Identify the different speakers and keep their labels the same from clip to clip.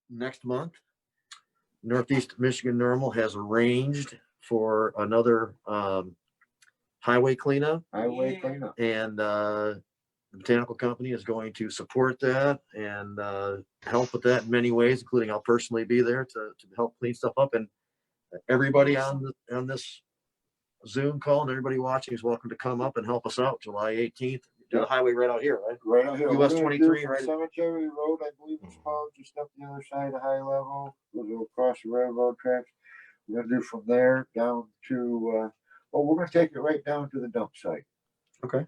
Speaker 1: Next month, Northeast Michigan NORML has arranged for another highway cleanup. And the botanical company is going to support that and help with that in many ways, including I'll personally be there to help clean stuff up. And everybody on this Zoom call and everybody watching is welcome to come up and help us out July 18th. Do the highway right out here, right?
Speaker 2: Right out here.
Speaker 1: US 23, right?
Speaker 2: Cemetery Road, I believe it's called, just up the other side of High Level. We'll go across the railroad tracks. We're gonna do from there down to, we're gonna take it right down to the dump site.
Speaker 1: Okay.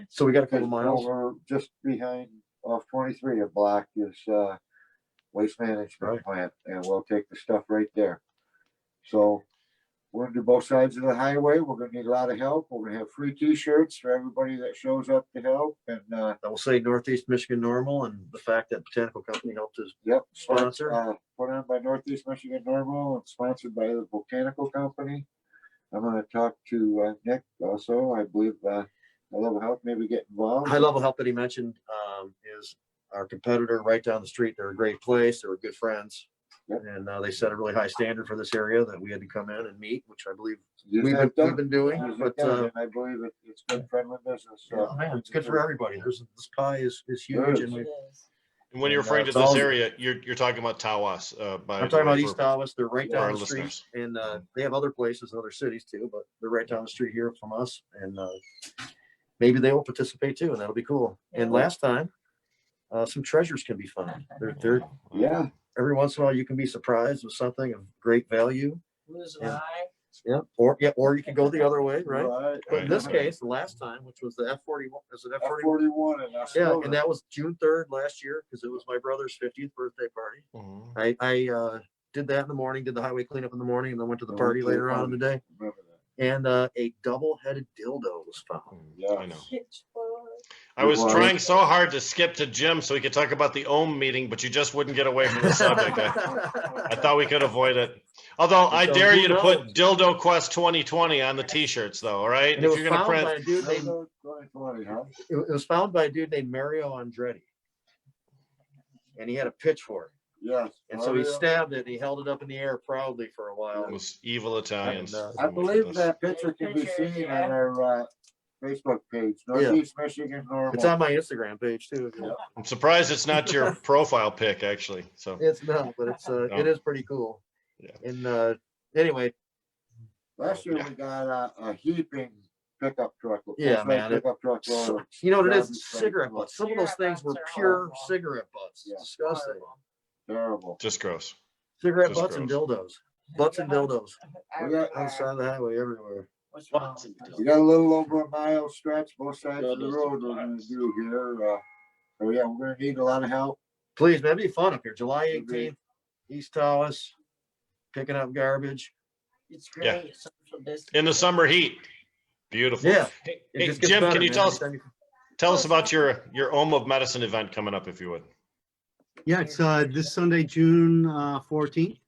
Speaker 1: So we got a couple miles.
Speaker 2: Over just behind off 23, a block is waste management plant, and we'll take the stuff right there. So we're gonna do both sides of the highway. We're gonna need a lot of help. We're gonna have free T-shirts for everybody that shows up to help. And
Speaker 1: I will say Northeast Michigan NORML and the fact that botanical company helped us sponsor.
Speaker 2: Put on by Northeast Michigan NORML and sponsored by the botanical company. I'm gonna talk to Nick also. I believe High Level Health maybe get involved.
Speaker 1: High Level Health that he mentioned is our competitor right down the street. They're a great place. They were good friends.
Speaker 2: Yep.
Speaker 1: And they set a really high standard for this area that we had to come in and meet, which I believe
Speaker 2: We've
Speaker 1: been doing. But
Speaker 2: and I believe it's good friendly business.
Speaker 1: yeah, man, it's good for everybody. This pie is huge, and
Speaker 3: And when you're referring to this area, you're talking about Tawas.
Speaker 1: I'm talking about East Tawas. They're right down the street, and they have other places, other cities too, but they're right down the street here from us, and maybe they will participate too, and that'll be cool. And last time, some treasures can be found. They're
Speaker 2: Yeah.
Speaker 1: every once in a while you can be surprised with something of great value.
Speaker 4: Lose an eye.
Speaker 1: Yeah, or you can go the other way, right?
Speaker 2: Right.
Speaker 1: But in this case, the last time, which was the F41, is it F41?
Speaker 2: F41 and
Speaker 1: Yeah, and that was June 3rd last year because it was my brother's 50th birthday party. I did that in the morning, did the highway cleanup in the morning, and then went to the party later on in the day.
Speaker 2: Remember that.
Speaker 1: And a double-headed dildo was found.
Speaker 2: Yeah,
Speaker 3: I know. I was trying so hard to skip to Jim so we could talk about the OHM meeting, but you just wouldn't get away from the subject. I thought we could avoid it. Although I dare you to put Dildo Quest 2020 on the T-shirts, though. All right,
Speaker 1: And
Speaker 3: if you're gonna print,
Speaker 1: it was found by a dude named Mario Andretti, and he had a pitchfork.
Speaker 2: Yes.
Speaker 1: And so he stabbed it. And he held it up in the air proudly for a while.
Speaker 3: it was evil Italians.
Speaker 1: And,
Speaker 2: I believe that picture can be seen on our Facebook page, Northeast Michigan NORML.
Speaker 1: It's on my Instagram page too. Yeah.
Speaker 3: I'm surprised it's not your profile pic, actually. So
Speaker 1: It's not, but it's it is pretty cool.
Speaker 3: Yeah.
Speaker 1: And anyway,
Speaker 2: Last year we got a heaping pickup truck.
Speaker 1: Yeah, man,
Speaker 2: Pickup truck
Speaker 1: so,
Speaker 2: load.
Speaker 1: you know what it is?
Speaker 2: Garbage
Speaker 1: Cigarette
Speaker 2: truck.
Speaker 1: butts. Some of those things were pure cigarette butts.
Speaker 2: Yeah.
Speaker 1: Disgusting.
Speaker 2: Terrible.
Speaker 3: just gross.
Speaker 1: Cigarette
Speaker 3: Just
Speaker 1: butts and dildos. Butts and dildos.
Speaker 2: We got,
Speaker 1: On the side of the highway everywhere.
Speaker 4: What's wrong?
Speaker 2: we got a little over a mile stretch both sides of the road we're gonna do here. So yeah, we're gonna need a lot of help.
Speaker 1: Please, man, it'd be fun up here. July 18th, East Tawas, picking up garbage.
Speaker 4: It's
Speaker 3: Yeah.
Speaker 4: great. Social distance.
Speaker 3: In the summer heat, beautiful.
Speaker 1: Yeah.
Speaker 3: Hey,
Speaker 1: It
Speaker 3: hey,
Speaker 1: just gets
Speaker 3: Jim,
Speaker 1: better,
Speaker 3: can you
Speaker 1: man.
Speaker 3: tell us about your OHM of Medicine event coming up, if you would?
Speaker 5: Yeah, it's this Sunday, June 14th,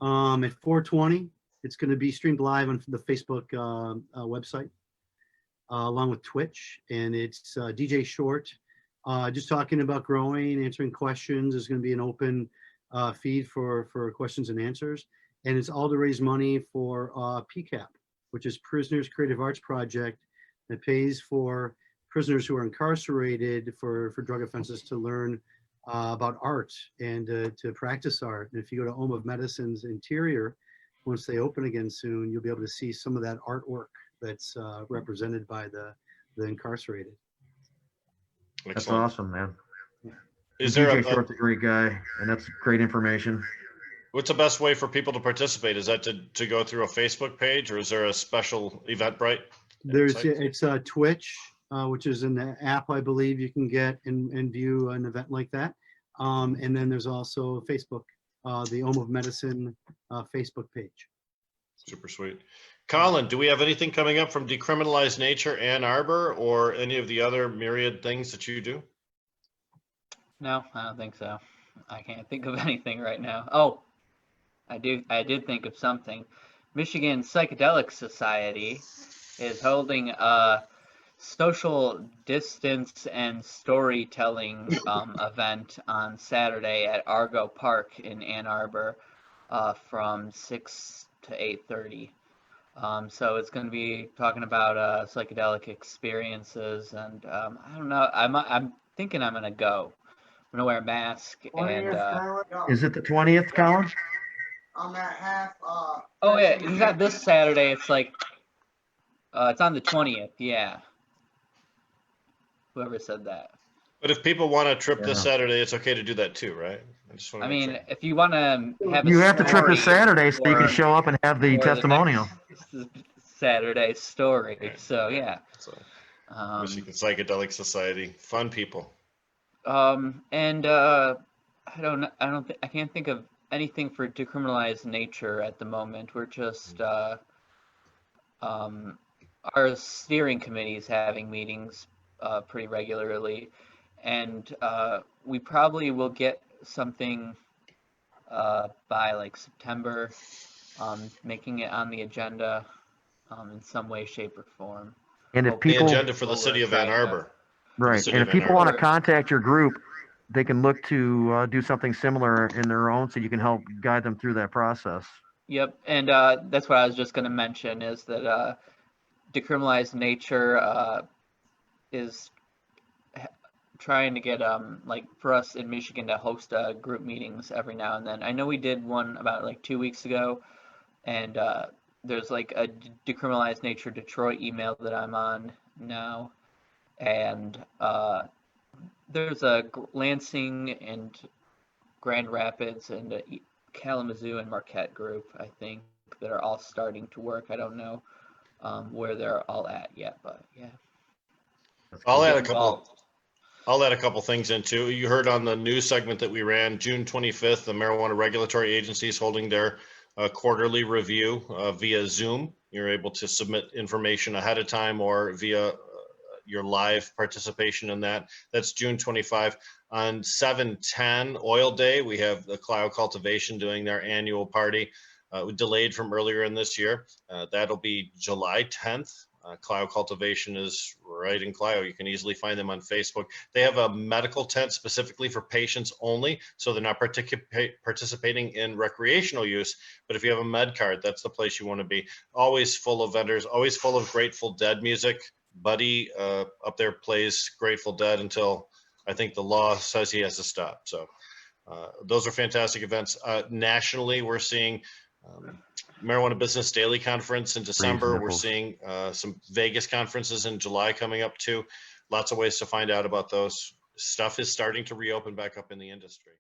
Speaker 5: at 4:20. It's going to be streamed live on the Facebook website, along with Twitch, and it's DJ Short, just talking about growing, answering questions. There's going to be an open feed for questions and answers, and it's all to raise money for PCAP, which is Prisoners Creative Arts Project, that pays for prisoners who are incarcerated for drug offenses to learn about art and to practice art. And if you go to OHM of Medicine's interior, once they open again soon, you'll be able to see some of that artwork that's represented by the incarcerated.
Speaker 1: That's
Speaker 3: Excellent.
Speaker 1: awesome, man.
Speaker 3: Is there
Speaker 1: DJ Short's a great guy, and that's great information.
Speaker 3: what's the best way for people to participate? Is that to go through a Facebook page, or is there a special Eventbrite?
Speaker 5: It's Twitch, which is an app, I believe you can get and view an event like that. And then there's also Facebook, the OHM of Medicine Facebook page.
Speaker 3: Super sweet. Colin, do we have anything coming up from Decriminalized Nature, Ann Arbor, or any of the other myriad things that you do?
Speaker 6: No, I don't think so. I can't think of anything right now. Oh, I did think of something. Michigan Psychedelic Society is holding a social distance and storytelling event on Saturday at Argo Park in Ann Arbor from 6 to 8:30. So it's going to be talking about psychedelic experiences, and I don't know. I'm thinking I'm going to go. I'm going to wear a mask and.
Speaker 1: Is it the 20th, Colin?
Speaker 7: I'm at half.
Speaker 6: Oh yeah, it's not this Saturday. It's like. It's on the 20th. Yeah. Whoever said that.
Speaker 3: But if people want to trip this
Speaker 1: Yeah.
Speaker 3: Saturday, it's okay to do that too, right? I just want
Speaker 6: I
Speaker 3: to make
Speaker 6: mean,
Speaker 3: sure.
Speaker 6: if you want to have a
Speaker 1: You have to trip this
Speaker 6: story
Speaker 1: Saturday so you
Speaker 6: for-
Speaker 1: can show up and have the
Speaker 6: for
Speaker 1: testimonial.
Speaker 6: next Saturday story.
Speaker 3: Right.
Speaker 6: So yeah.
Speaker 3: So,
Speaker 6: Um,
Speaker 3: Michigan Psychedelic Society, fun people.
Speaker 6: and I can't think of anything for decriminalized nature at the moment. We're just our steering committee is having meetings pretty regularly, and we probably will get something by like September, making it on the agenda in some way, shape, or form.
Speaker 1: And if
Speaker 6: Well,
Speaker 3: The
Speaker 1: people,
Speaker 3: agenda for the
Speaker 6: Well,
Speaker 3: city
Speaker 6: we're
Speaker 3: of Ann
Speaker 6: trying to-
Speaker 3: Arbor.
Speaker 1: right,
Speaker 3: city
Speaker 1: and
Speaker 3: of
Speaker 1: if
Speaker 3: Ann
Speaker 1: people want to
Speaker 6: Arbor.
Speaker 1: contact your group, they can look to do something similar in their own, so you can help guide them through that process.
Speaker 6: Yep, and that's what I was just going to mention is that decriminalized nature is trying to get like for us in Michigan to host group meetings every now and then. I know we did one about like 2 weeks ago, and there's like a decriminalized nature Detroit email that I'm on now, and there's a Lansing and Grand Rapids and a Kalamazoo and Marquette group, I think, that are all starting to work. I don't know where they're all at yet, but yeah.
Speaker 3: I'll add a
Speaker 6: Get
Speaker 3: couple.
Speaker 6: involved.
Speaker 3: I'll add a couple things in too. You heard on the news segment that we ran June 25th, the marijuana regulatory agency is holding their quarterly review via Zoom. You're able to submit information ahead of time or via your live participation in that. That's June 25. On 7/10 Oil Day, we have the Clio Cultivation doing their annual party. Delayed from earlier in this year. That'll be July 10th. Clio Cultivation is right in Clio. You can easily find them on Facebook. They have a medical tent specifically for patients only, so they're not participating in recreational use. But if you have a med card, that's the place you want to be. Always full of vendors, always full of Grateful Dead music. Buddy up there plays Grateful Dead until I think the law says he has to stop. So those are fantastic events. Nationally, we're seeing Marijuana Business Daily Conference in December. We're
Speaker 1: nipples.
Speaker 3: seeing some Vegas conferences in July coming up too. Lots of ways to find out about those. Stuff is starting to reopen back up in the industry.